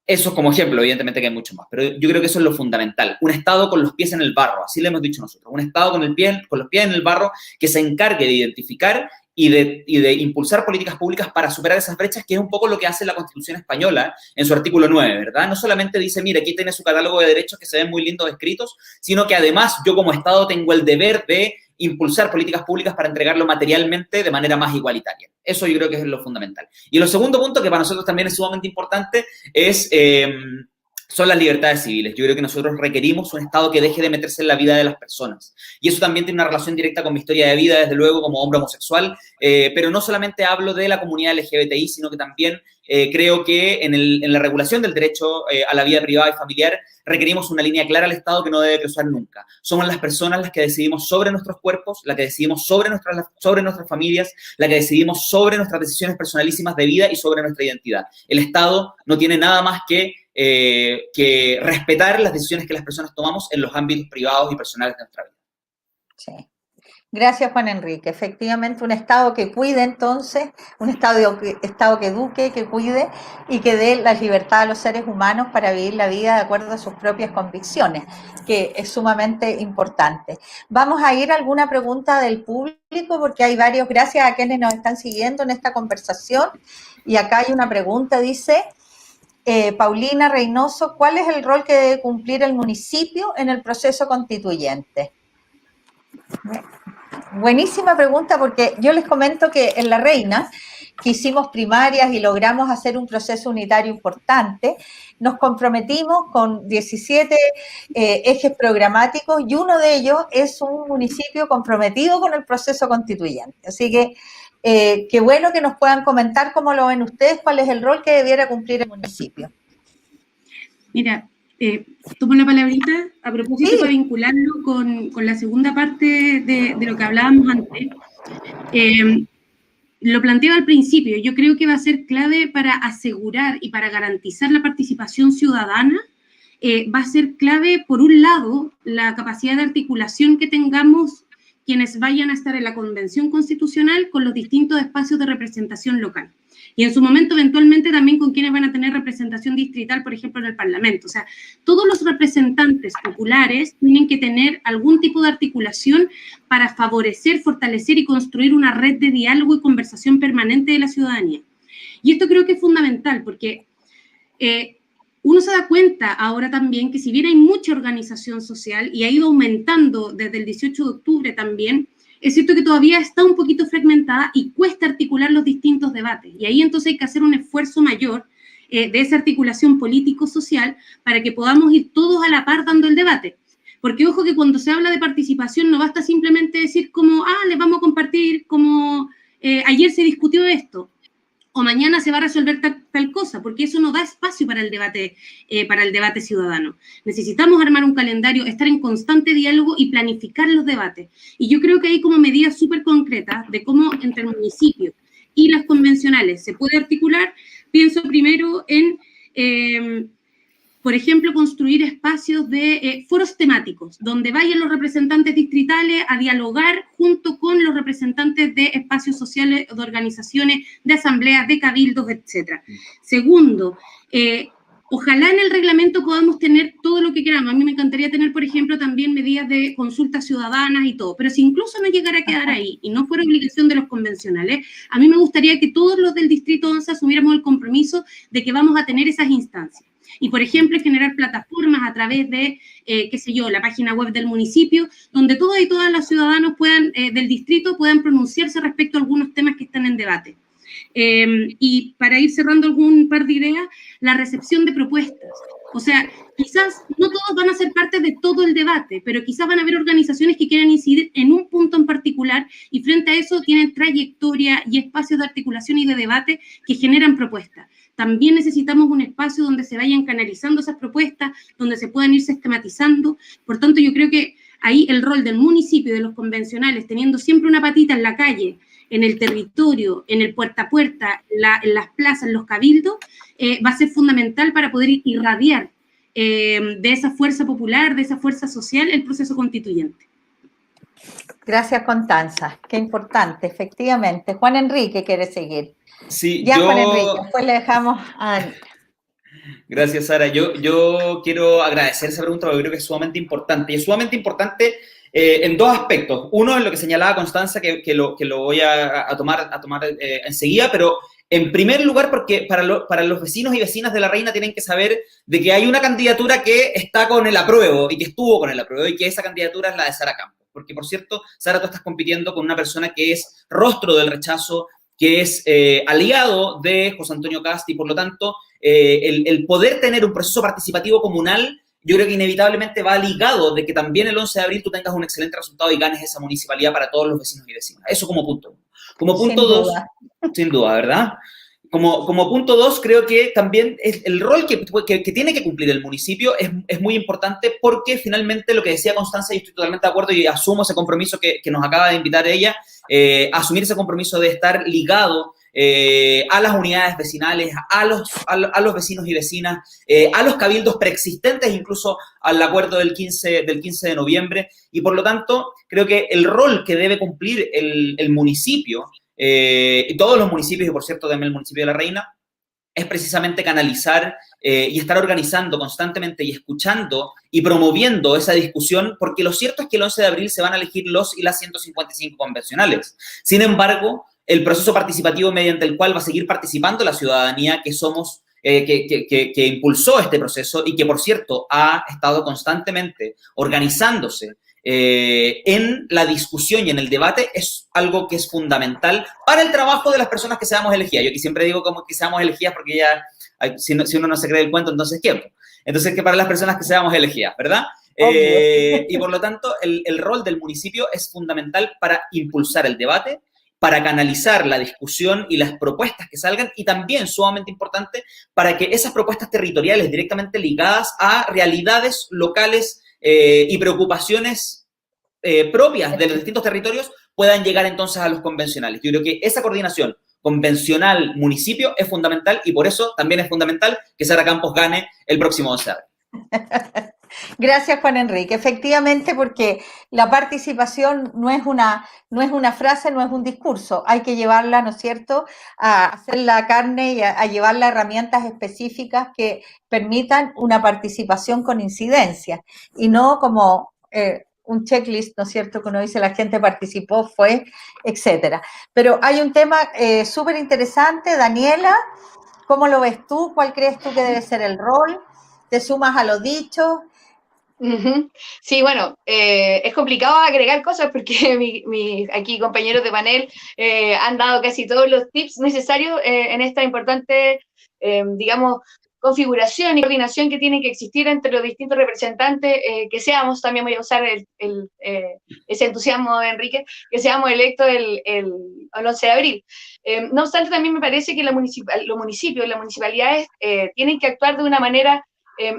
Eso como ejemplo, evidentemente que hay mucho más, pero yo creo que eso es lo fundamental. Un Estado con los pies en el barro, así le hemos dicho nosotros. Un Estado con los pies en el barro que se encargue de identificar y de impulsar políticas públicas para superar esas brechas, que es un poco lo que hace la Constitución española en su artículo 9, ¿verdad? No solamente dice, mira, aquí tiene su catálogo de derechos que se ven muy lindos escritos, sino que además yo como Estado tengo el deber de impulsar políticas públicas para entregarlo materialmente de manera más igualitaria. Eso yo creo que es lo fundamental. Y el segundo punto, que para nosotros también es sumamente importante, son las libertades civiles. Yo creo que nosotros requerimos un Estado que deje de meterse en la vida de las personas. Y eso también tiene una relación directa con mi historia de vida, desde luego, como hombre homosexual, pero no solamente hablo de la comunidad LGBTI, sino que también creo que en la regulación del derecho a la vida privada y familiar requerimos una línea clara al Estado que no debe cruzar nunca. Somos las personas las que decidimos sobre nuestros cuerpos, las que decidimos sobre nuestras familias, las que decidimos sobre nuestras decisiones personalísimas de vida y sobre nuestra identidad. El Estado no tiene nada más que respetar las decisiones que las personas tomamos en los ámbitos privados y personales de nuestra vida. Sí. Gracias, Juan Enrique. Efectivamente, un Estado que cuide entonces, un Estado que eduque, que cuide y que dé la libertad a los seres humanos para vivir la vida de acuerdo a sus propias convicciones, que es sumamente importante. Vamos a ir a alguna pregunta del público, porque hay varios, gracias a quienes nos están siguiendo en esta conversación. Y acá hay una pregunta, dice Paulina Reynoso, ¿cuál es el rol que debe cumplir el municipio en el proceso constituyente? Buenísima pregunta, porque yo les comento que en La Reina, que hicimos primarias y logramos hacer un proceso unitario importante, nos comprometimos con 17 ejes programáticos y uno de ellos es un municipio comprometido con el proceso constituyente. Así que qué bueno que nos puedan comentar cómo lo ven ustedes, cuál es el rol que debiera cumplir el municipio. Mira, tomo la palabrita a propósito, sí, para vincularlo con la segunda parte de lo que hablábamos antes. Lo planteaba al principio, yo creo que va a ser clave para asegurar y para garantizar la participación ciudadana. Va a ser clave, por un lado, la capacidad de articulación que tengamos quienes vayan a estar en la Convención Constitucional con los distintos espacios de representación local. Y en su momento, eventualmente, también con quienes van a tener representación distrital, por ejemplo, en el Parlamento. O sea, todos los representantes populares tienen que tener algún tipo de articulación para favorecer, fortalecer y construir una red de diálogo y conversación permanente de la ciudadanía. Y esto creo que es fundamental, porque uno se da cuenta ahora también que si bien hay mucha organización social y ha ido aumentando desde el 18 de octubre también, es cierto que todavía está un poquito fragmentada y cuesta articular los distintos debates. Y ahí entonces hay que hacer un esfuerzo mayor de esa articulación político-social para que podamos ir todos a la par dando el debate. Porque ojo que cuando se habla de participación no basta simplemente decir como, les vamos a compartir como ayer se discutió esto, o mañana se va a resolver tal cosa, porque eso no da espacio para el debate ciudadano. Necesitamos armar un calendario, estar en constante diálogo y planificar los debates. Y yo creo que hay como medidas súper concretas de cómo entre el municipio y las convencionales se puede articular. Pienso primero en, por ejemplo, construir espacios de foros temáticos, donde vayan los representantes distritales a dialogar junto con los representantes de espacios sociales, de organizaciones, de asambleas, de cabildos, etc. Segundo, ojalá en el reglamento podamos tener todo lo que queramos. A mí me encantaría tener, por ejemplo, también medidas de consultas ciudadanas y todo, pero si incluso no llegara a quedar ahí y no fuera obligación de los convencionales, a mí me gustaría que todos los del Distrito 11 asumiéramos el compromiso de que vamos a tener esas instancias. Y, por ejemplo, generar plataformas a través de, la página web del municipio, donde todas y todas los ciudadanos del distrito puedan pronunciarse respecto a algunos temas que están en debate. Y para ir cerrando algún par de ideas, la recepción de propuestas. O sea, quizás no todos van a ser parte de todo el debate, pero quizás van a haber organizaciones que quieran incidir en un punto en particular y frente a eso tienen trayectoria y espacios de articulación y de debate que generan propuestas. También necesitamos un espacio donde se vayan canalizando esas propuestas, donde se puedan ir sistematizando. Por tanto, yo creo que ahí el rol del municipio y de los convencionales, teniendo siempre una patita en la calle, en el territorio, en el puerta a puerta, en las plazas, en los cabildos, va a ser fundamental para poder irradiar de esa fuerza popular, de esa fuerza social, el proceso constituyente. Gracias, Constanza. Qué importante, efectivamente. Juan Enrique quiere seguir. Sí, ya, Juan Enrique, después le dejamos a Daniela. Gracias, Sara. Yo quiero agradecer esa pregunta porque creo que es sumamente importante. Y es sumamente importante en dos aspectos. Uno, en lo que señalaba Constanza, que lo voy a tomar enseguida, pero en primer lugar, porque para los vecinos y vecinas de La Reina tienen que saber de que hay una candidatura que está con el apruebo y que estuvo con el apruebo y que esa candidatura es la de Sara Campos. Porque, por cierto, Sara, tú estás compitiendo con una persona que es rostro del rechazo, que es aliado de José Antonio Kast y, por lo tanto, el poder tener un proceso participativo comunal, yo creo que inevitablemente va ligado de que también el 11 de abril tú tengas un excelente resultado y ganes esa municipalidad para todos los vecinos y vecinas. Eso como punto uno. Como punto dos, sin duda, ¿verdad? Como punto dos, creo que también el rol que tiene que cumplir el municipio es muy importante porque finalmente lo que decía Constanza, y estoy totalmente de acuerdo y asumo ese compromiso que nos acaba de invitar ella, asumir ese compromiso de estar ligado a las unidades vecinales, a los vecinos y vecinas, a los cabildos preexistentes, incluso al acuerdo del 15 de noviembre, y por lo tanto creo que el rol que debe cumplir el municipio, y todos los municipios, y por cierto también el municipio de La Reina, es precisamente canalizar y estar organizando constantemente y escuchando y promoviendo esa discusión, porque lo cierto es que el 11 de abril se van a elegir los y las 155 convencionales. Sin embargo, el proceso participativo mediante el cual va a seguir participando la ciudadanía que somos, que impulsó este proceso y que, por cierto, ha estado constantemente organizándose en la discusión y en el debate, es algo que es fundamental para el trabajo de las personas que seamos elegidas. Yo aquí siempre digo como que seamos elegidas porque ya, si uno no se cree el cuento, entonces ¿qué? Entonces que para las personas que seamos elegidas, ¿verdad? Y por lo tanto, el rol del municipio es fundamental para impulsar el debate, para canalizar la discusión y las propuestas que salgan, y también, sumamente importante, para que esas propuestas territoriales directamente ligadas a realidades locales y preocupaciones propias de los distintos territorios puedan llegar entonces a los convencionales. Yo creo que esa coordinación convencional-municipio es fundamental y por eso también es fundamental que Sara Campos gane el próximo 11 de abril. Gracias, Juan Enrique. Efectivamente, porque la participación no es una frase, no es un discurso. Hay que llevarla, ¿no es cierto?, a hacer la carne y a llevarla a herramientas específicas que permitan una participación con incidencia y no como un checklist, ¿no es cierto?, que uno dice la gente participó, fue, etcétera. Pero hay un tema súper interesante. Daniela, ¿cómo lo ves tú? ¿Cuál crees tú que debe ser el rol? ¿Te sumas a lo dicho? Sí, bueno, es complicado agregar cosas porque mis aquí compañeros de panel han dado casi todos los tips necesarios en esta importante, digamos, configuración y coordinación que tiene que existir entre los distintos representantes, que seamos, también voy a usar ese entusiasmo de Enrique, que seamos electos el 11 de abril. No obstante, también me parece que los municipios, las municipalidades tienen que actuar de una manera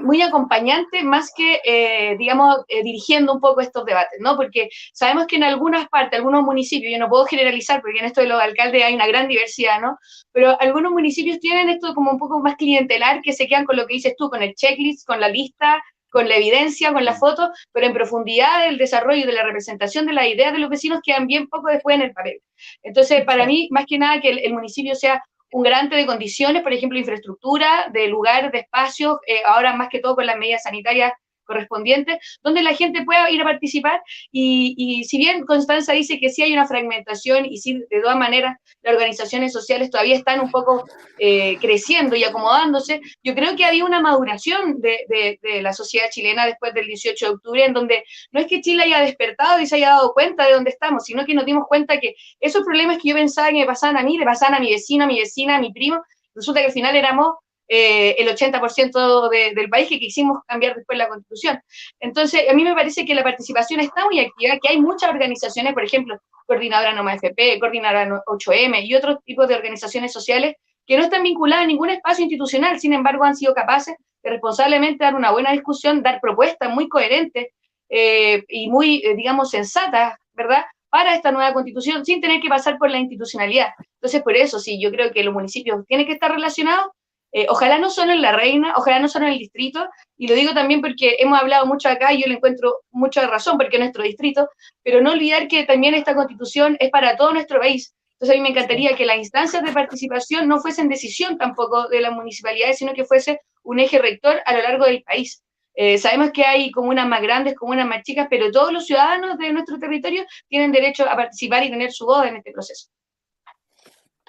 muy acompañante, más que, digamos, dirigiendo un poco estos debates, ¿no? Porque sabemos que en algunas partes, algunos municipios, yo no puedo generalizar, porque en esto de los alcaldes hay una gran diversidad, ¿no? Pero algunos municipios tienen esto como un poco más clientelar, que se quedan con lo que dices tú, con el checklist, con la lista, con la evidencia, con la foto, pero en profundidad del desarrollo y de la representación de las ideas de los vecinos quedan bien poco después en el papel. Entonces, para mí, más que nada, que el municipio sea un garante de condiciones, por ejemplo, infraestructura, de lugar, de espacios, ahora más que todo con las medidas sanitarias correspondientes, donde la gente pueda ir a participar y si bien Constanza dice que sí hay una fragmentación y sí, de todas maneras, las organizaciones sociales todavía están un poco creciendo y acomodándose, yo creo que había una maduración de la sociedad chilena después del 18 de octubre, en donde no es que Chile haya despertado y se haya dado cuenta de dónde estamos, sino que nos dimos cuenta que esos problemas que yo pensaba que me pasaban a mí, le pasaban a mi vecino, a mi vecina, a mi primo, resulta que al final éramos el 80% del país que quisimos cambiar después la Constitución. Entonces, a mí me parece que la participación está muy activa, que hay muchas organizaciones, por ejemplo, Coordinadora Noma FP, Coordinadora 8M y otros tipos de organizaciones sociales que no están vinculadas a ningún espacio institucional, sin embargo, han sido capaces de responsablemente dar una buena discusión, dar propuestas muy coherentes y muy, digamos, sensatas, ¿verdad?, para esta nueva Constitución, sin tener que pasar por la institucionalidad. Entonces, por eso, sí, yo creo que los municipios tienen que estar relacionados. Ojalá no solo en La Reina, ojalá no solo en el distrito, y lo digo también porque hemos hablado mucho acá y yo le encuentro mucha razón porque es nuestro distrito, pero no olvidar que también esta Constitución es para todo nuestro país. Entonces a mí me encantaría que las instancias de participación no fuesen decisión tampoco de las municipalidades, sino que fuese un eje rector a lo largo del país. Sabemos que hay comunas más grandes, comunas más chicas, pero todos los ciudadanos de nuestro territorio tienen derecho a participar y tener su voz en este proceso.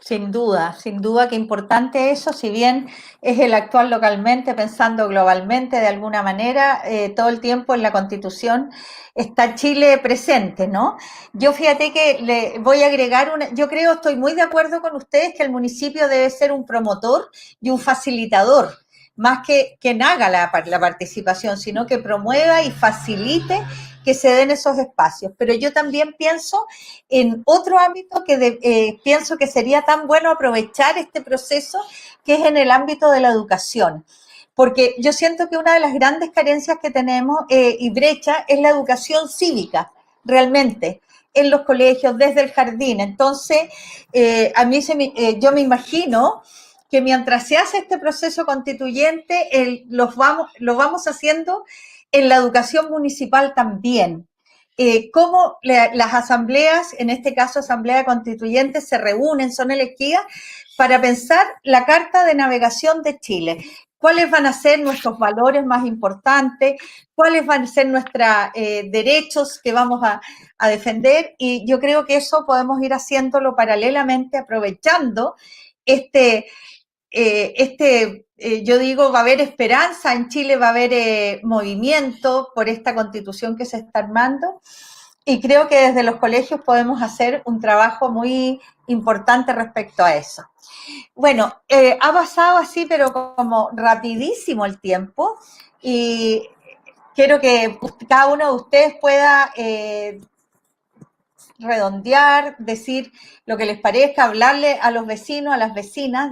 Sin duda que importante eso, si bien es el actuar localmente, pensando globalmente de alguna manera, todo el tiempo en la Constitución está Chile presente, ¿no? Yo fíjate que le voy a agregar yo creo, estoy muy de acuerdo con ustedes que el municipio debe ser un promotor y un facilitador, más que haga la participación, sino que promueva y facilite que se den esos espacios. Pero yo también pienso en otro ámbito que pienso que sería tan bueno aprovechar este proceso, que es en el ámbito de la educación. Porque yo siento que una de las grandes carencias que tenemos y brecha es la educación cívica, realmente, en los colegios, desde el jardín. Entonces, a mí yo me imagino que mientras se hace este proceso constituyente, lo vamos haciendo en la educación municipal también. Cómo las asambleas, en este caso asamblea constituyente, se reúnen, son elegidas para pensar la Carta de Navegación de Chile. ¿Cuáles van a ser nuestros valores más importantes? ¿Cuáles van a ser nuestros derechos que vamos a defender? Y yo creo que eso podemos ir haciéndolo paralelamente, aprovechando yo digo, va a haber esperanza, en Chile va a haber movimiento por esta constitución que se está armando, y creo que desde los colegios podemos hacer un trabajo muy importante respecto a eso. Bueno, ha pasado así, pero como rapidísimo el tiempo, y quiero que cada uno de ustedes pueda redondear, decir lo que les parezca, hablarle a los vecinos, a las vecinas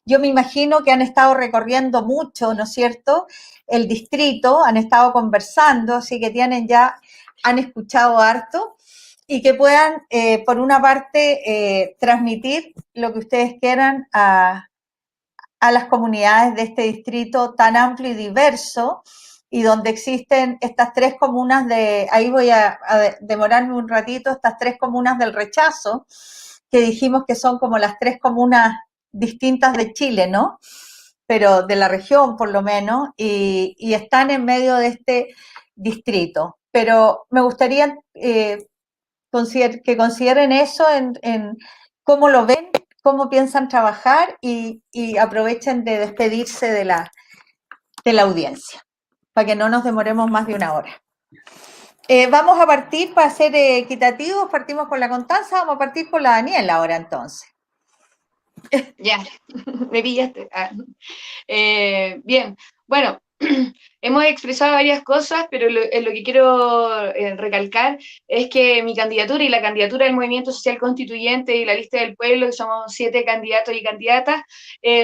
yo me imagino que han estado recorriendo mucho, ¿no es cierto?, el distrito, han estado conversando, así que han escuchado harto, y que puedan, por una parte, transmitir lo que ustedes quieran a las comunidades de este distrito tan amplio y diverso, y donde existen estas tres comunas ahí voy a demorarme un ratito, estas tres comunas del rechazo, que dijimos que son como las tres comunas distintas de Chile, ¿no? Pero de la región, por lo menos, y están en medio de este distrito. Pero me gustaría que consideren eso en cómo lo ven, cómo piensan trabajar, y aprovechen de despedirse de la audiencia, para que no nos demoremos más de una hora. Vamos a partir, para ser equitativos, partimos con la Constanza, vamos a partir con la Daniela ahora entonces. Ya, me pillaste. Bien, bueno, hemos expresado varias cosas, pero lo que quiero recalcar es que mi candidatura y la candidatura del Movimiento Social Constituyente y la Lista del Pueblo, que somos 7 candidatos y candidatas,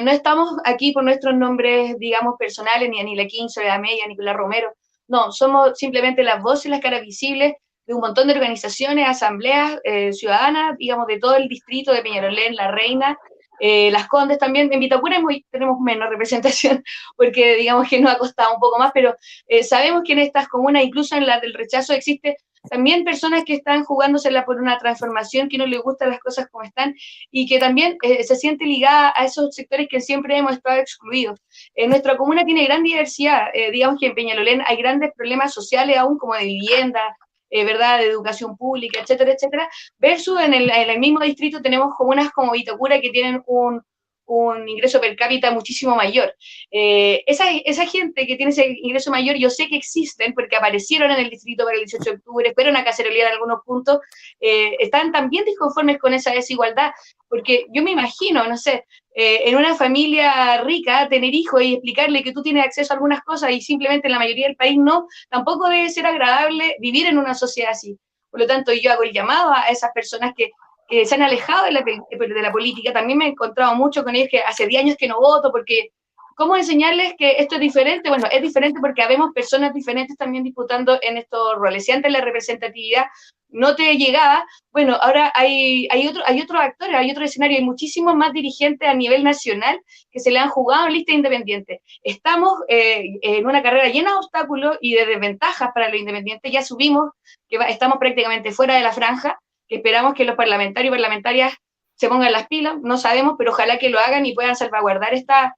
no estamos aquí por nuestros nombres, digamos, personales, ni Anila Quinzo, Amaya, Nicolás Romero. No, somos simplemente las voces y las caras visibles de un montón de organizaciones, asambleas ciudadanas, digamos, de todo el distrito de Peñalolén, La Reina, Las Condes también. En Vitacura tenemos menos representación porque digamos que nos ha costado un poco más, pero sabemos que en estas comunas, incluso en las del rechazo, existe también personas que están jugándosela por una transformación, que no les gustan las cosas como están, y que también se siente ligada a esos sectores que siempre hemos estado excluidos. Nuestra comuna tiene gran diversidad, digamos que en Peñalolén hay grandes problemas sociales aún, como de vivienda, ¿verdad?, de educación pública, etcétera, etcétera, versus en el mismo distrito tenemos comunas como Vitacura que tienen un ingreso per cápita muchísimo mayor. Esa gente que tiene ese ingreso mayor, yo sé que existen porque aparecieron en el distrito para el 18 de octubre, fueron a cacerolear en algunos puntos, están también disconformes con esa desigualdad, porque yo me imagino, no sé, en una familia rica, tener hijos y explicarle que tú tienes acceso a algunas cosas y simplemente en la mayoría del país no, tampoco debe ser agradable vivir en una sociedad así. Por lo tanto, yo hago el llamado a esas personas que se han alejado de la política. También me he encontrado mucho con ellos que hace 10 años que no voto, porque ¿cómo enseñarles que esto es diferente? Bueno, es diferente porque habemos personas diferentes también disputando en estos roles. Si antes la representatividad no te llegaba, bueno, ahora hay otros actores, hay otro escenario, hay muchísimos más dirigentes a nivel nacional que se le han jugado en lista independiente. Estamos en una carrera llena de obstáculos y de desventajas para los independientes. Ya subimos que estamos prácticamente fuera de la franja, que esperamos que los parlamentarios y parlamentarias se pongan las pilas, no sabemos, pero ojalá que lo hagan y puedan salvaguardar esta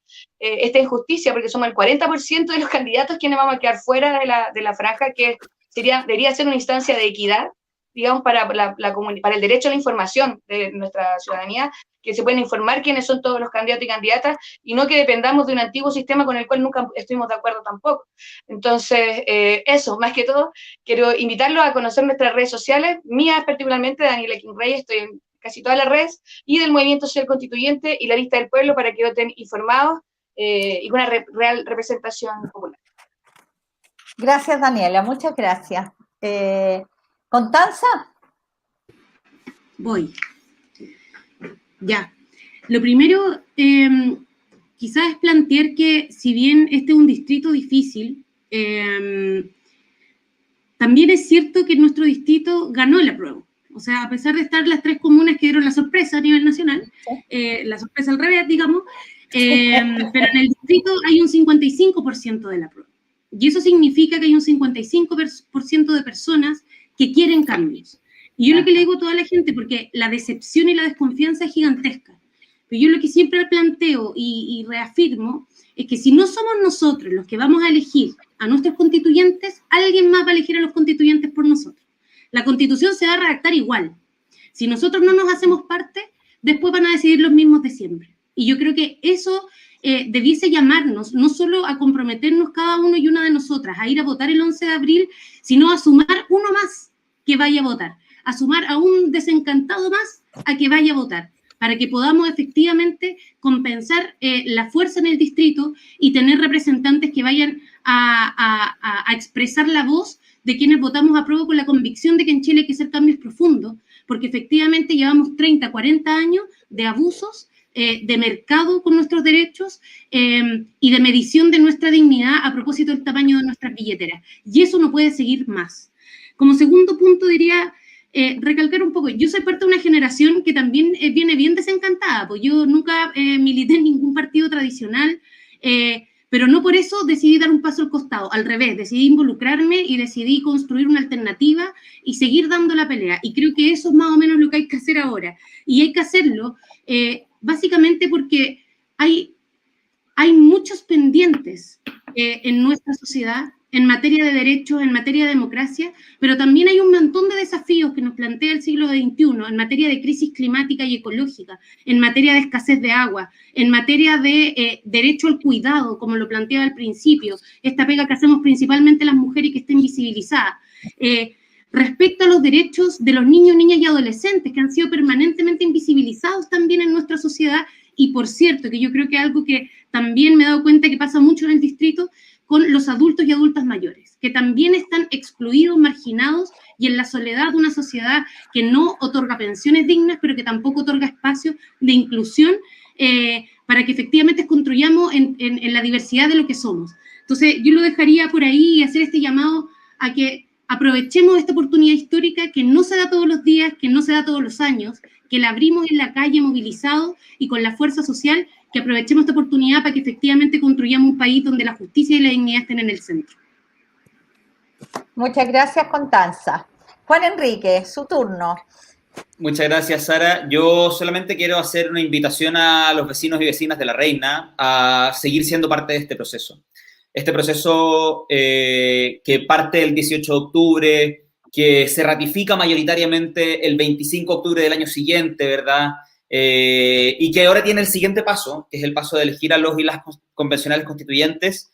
injusticia, porque somos el 40% de los candidatos quienes vamos a quedar fuera de la franja, que debería ser una instancia de equidad, digamos, para el derecho a la información de nuestra ciudadanía, que se puedan informar quiénes son todos los candidatos y candidatas, y no que dependamos de un antiguo sistema con el cual nunca estuvimos de acuerdo tampoco. Entonces, eso, más que todo, quiero invitarlos a conocer nuestras redes sociales, mías particularmente, Daniela King Reyes, estoy en casi todas las redes, y del Movimiento Social Constituyente y la Lista del Pueblo, para que estén informados y con una real representación popular. Gracias, Daniela, muchas gracias. ¿Constanza? Voy. Ya. Lo primero, quizás es plantear que si bien este es un distrito difícil, también es cierto que nuestro distrito ganó el apruebo. O sea, a pesar de estar las 3 comunas que dieron la sorpresa a nivel nacional, la sorpresa al revés, digamos, pero en el distrito hay un 55% del apruebo. Y eso significa que hay un 55% de personas que quieren cambios. Y yo lo que le digo a toda la gente, porque la decepción y la desconfianza es gigantesca, pero yo lo que siempre planteo y reafirmo es que si no somos nosotros los que vamos a elegir a nuestros constituyentes, alguien más va a elegir a los constituyentes por nosotros. La Constitución se va a redactar igual. Si nosotros no nos hacemos parte, después van a decidir los mismos de siempre. Y yo creo que eso debiese llamarnos no solo a comprometernos cada uno y una de nosotras a ir a votar el 11 de abril, sino a sumar uno más que vaya a votar, a sumar a un desencantado más a que vaya a votar, para que podamos efectivamente compensar la fuerza en el distrito y tener representantes que vayan a expresar la voz de quienes votamos a prueba con la convicción de que en Chile hay que hacer cambios profundos, porque efectivamente llevamos 30, 40 años de abusos, de mercado con nuestros derechos y de medición de nuestra dignidad a propósito del tamaño de nuestras billeteras. Y eso no puede seguir más. Como segundo punto diría, recalcar un poco, yo soy parte de una generación que también viene bien desencantada, pues yo nunca milité en ningún partido tradicional, pero no por eso decidí dar un paso al costado, al revés, decidí involucrarme y decidí construir una alternativa y seguir dando la pelea. Y creo que eso es más o menos lo que hay que hacer ahora. Y hay que hacerlo básicamente porque hay muchos pendientes en nuestra sociedad en materia de derechos, en materia de democracia, pero también hay un montón de desafíos que nos plantea el siglo XXI en materia de crisis climática y ecológica, en materia de escasez de agua, en materia de derecho al cuidado, como lo planteaba al principio, esta pega que hacemos principalmente las mujeres y que está invisibilizada. Respecto a los derechos de los niños, niñas y adolescentes, que han sido permanentemente invisibilizados también en nuestra sociedad, y por cierto, que yo creo que es algo que también me he dado cuenta que pasa mucho en el distrito, con los adultos y adultas mayores, que también están excluidos, marginados y en la soledad de una sociedad que no otorga pensiones dignas, pero que tampoco otorga espacios de inclusión para que efectivamente construyamos en la diversidad de lo que somos. Entonces, yo lo dejaría por ahí y hacer este llamado a que aprovechemos esta oportunidad histórica que no se da todos los días, que no se da todos los años, que la abrimos en la calle movilizados y con la fuerza social, que aprovechemos esta oportunidad para que efectivamente construyamos un país donde la justicia y la dignidad estén en el centro. Muchas gracias, Constanza. Juan Enrique, su turno. Muchas gracias, Sara. Yo solamente quiero hacer una invitación a los vecinos y vecinas de La Reina a seguir siendo parte de este proceso. Este proceso que parte el 18 de octubre, que se ratifica mayoritariamente el 25 de octubre del año siguiente, ¿verdad? Y que ahora tiene el siguiente paso, que es el paso de elegir a los y las convencionales constituyentes,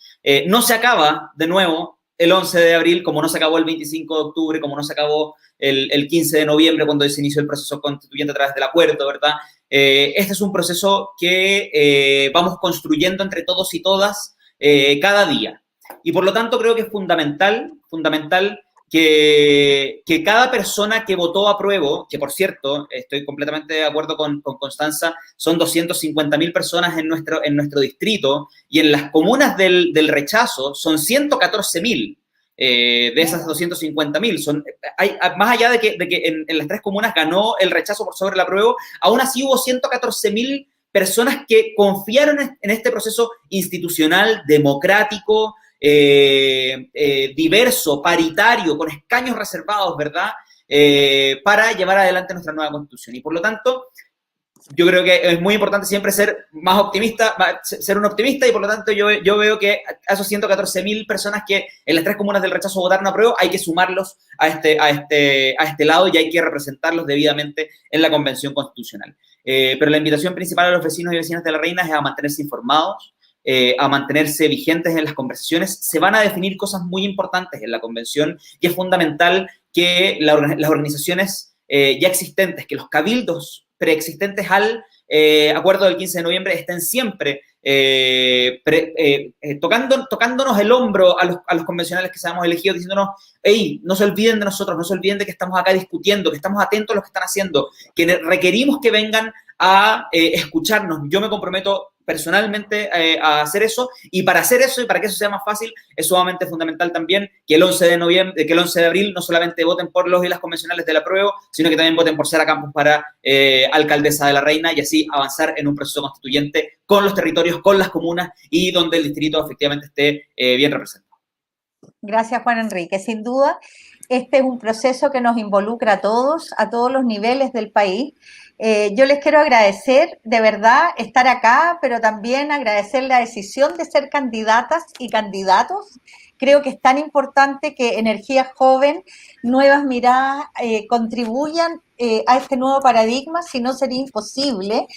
no se acaba de nuevo el 11 de abril, como no se acabó el 25 de octubre, como no se acabó el 15 de noviembre, cuando se inició el proceso constituyente a través del acuerdo, ¿verdad? Este es un proceso que vamos construyendo entre todos y todas cada día. Y por lo tanto creo que es fundamental que cada persona que votó apruebo, que por cierto, estoy completamente de acuerdo con Constanza, son 250.000 personas en nuestro distrito, y en las comunas del rechazo son 114.000 de esas 250.000. Más allá de que en las 3 comunas ganó el rechazo por sobre el apruebo, aún así hubo 114.000 personas que confiaron en este proceso institucional, democrático, diverso, paritario, con escaños reservados, ¿verdad? Para llevar adelante nuestra nueva Constitución. Y por lo tanto, yo creo que es muy importante siempre ser más optimista, ser un optimista, y por lo tanto yo veo que a esos 114.000 personas que en las 3 comunas del rechazo votaron a prueba, hay que sumarlos a este lado y hay que representarlos debidamente en la Convención Constitucional. Pero la invitación principal a los vecinos y vecinas de La Reina es a mantenerse informados, a mantenerse vigentes en las conversaciones. Se van a definir cosas muy importantes en la convención y es fundamental que las organizaciones ya existentes, que los cabildos preexistentes al acuerdo del 15 de noviembre estén siempre tocándonos el hombro a los convencionales que seamos elegidos, diciéndonos, hey, no se olviden de nosotros, no se olviden de que estamos acá discutiendo, que estamos atentos a lo que están haciendo, que requerimos que vengan a escucharnos. Yo me comprometo personalmente a hacer eso, y para hacer eso y para que eso sea más fácil, es sumamente fundamental también que el 11 de abril no solamente voten por los y las convencionales del apruebo, sino que también voten por Sara Campos para alcaldesa de La Reina, y así avanzar en un proceso constituyente con los territorios, con las comunas, y donde el distrito efectivamente esté bien representado. Gracias, Juan Enrique. Sin duda, este es un proceso que nos involucra a todos los niveles del país. Yo les quiero agradecer, de verdad, estar acá, pero también agradecer la decisión de ser candidatas y candidatos. Creo que es tan importante que energía joven, nuevas miradas, contribuyan a este nuevo paradigma, si no sería imposible.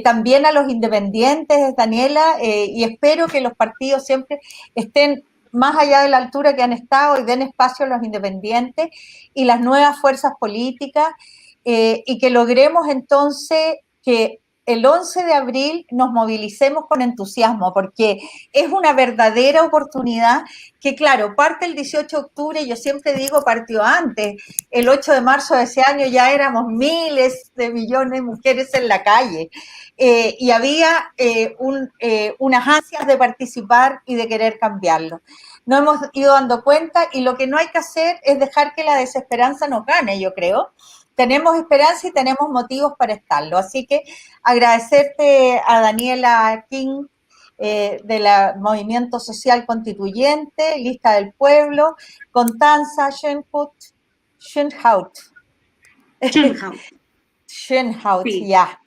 También a los independientes, Daniela, y espero que los partidos siempre estén más allá de la altura que han estado y den espacio a los independientes y las nuevas fuerzas políticas, y que logremos entonces que el 11 de abril nos movilicemos con entusiasmo, porque es una verdadera oportunidad que, claro, parte el 18 de octubre, yo siempre digo partió antes, el 8 de marzo de ese año ya éramos miles de millones de mujeres en la calle, y había unas ansias de participar y de querer cambiarlo. Nos hemos ido dando cuenta, y lo que no hay que hacer es dejar que la desesperanza nos gane, yo creo. Tenemos esperanza y tenemos motivos para estarlo. Así que agradecerte a Daniela King, del Movimiento Social Constituyente, Lista del Pueblo, Constanza Schoenhaut, Sí. ya.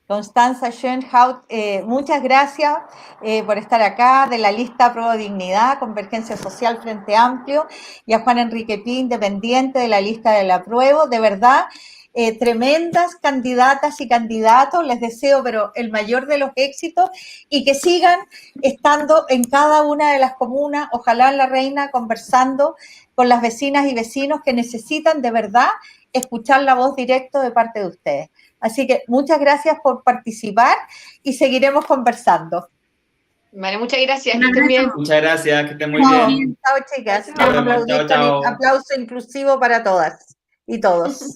Constanza Schoenhaut, muchas gracias por estar acá, de la lista Pro Dignidad, Convergencia Social Frente Amplio, y a Juan Enrique Pi, independiente, de la lista del apruebo. De verdad, tremendas candidatas y candidatos, les deseo pero el mayor de los éxitos, y que sigan estando en cada una de las comunas, ojalá en La Reina, conversando con las vecinas y vecinos que necesitan de verdad escuchar la voz directa de parte de ustedes. Así que muchas gracias por participar y seguiremos conversando. Vale, muchas gracias. Que estén bien. Muchas gracias, que estén muy bien. Chao, chicas. Chao, chao. Aplauso inclusivo para todas y todos.